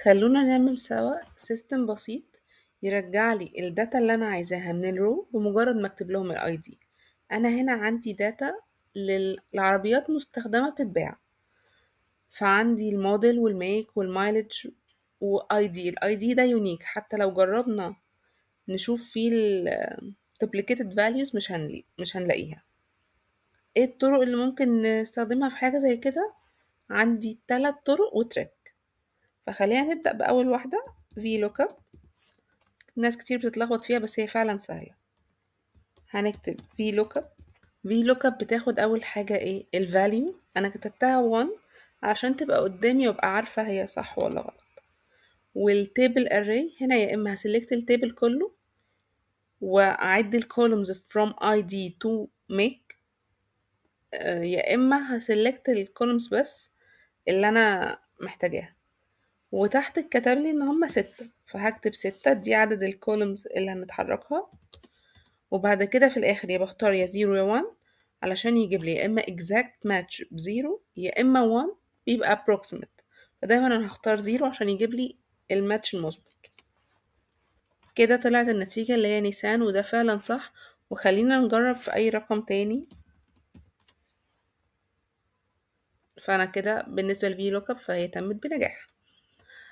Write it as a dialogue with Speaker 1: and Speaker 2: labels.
Speaker 1: خلونا نعمل سوا سيستم بسيط يرجع لي الداتا اللي انا عايزاها من الرو بمجرد ما اكتب لهم الاي دي. انا هنا عندي داتا للعربيات مستخدمة بتتباع، فعندي الموديل والميك والمايلج واي دي. الاي دي ده يونيك، حتى لو جربنا نشوف فيه ال duplicated values مش هنلاقيها. ايه الطرق اللي ممكن نستخدمها في حاجة زي كده؟ عندي 3 طرق وتريك، فخلينا نبدأ بأول واحدة VLOOKUP. ناس كتير بتتلخبط فيها بس هي فعلا سهلة. هنكتب VLOOKUP. VLOOKUP بتاخد أول حاجة ايه؟ الفاليو. أنا كتبتها 1 عشان تبقى قدامي وابقى عارفة هي صح ولا غلط. والتيبل array هنا يا إما هسلكت التيبل كله وأعد الكولومز from ID to make، يا إما هسلكت الكولومز بس اللي أنا محتاجاها. وتحت اتكتب لي إن هما 6، فهكتب 6 دي عدد الكولومز اللي هنتحركها. وبعد كده في الآخر يا بختار يا 0 يا 1 علشان يجيب لي يا إما exact match ب0 يا إما 1 بيبقى approximate، فدايما أنا هختار 0 عشان يجيب لي الماتش المظبوط. كده طلعت النتيجة اللي هي نيسان، وده فعلا صح. وخلينا نجرب في أي رقم تاني. فأنا كده بالنسبة لفي لوك اب فهي تمت بنجاح.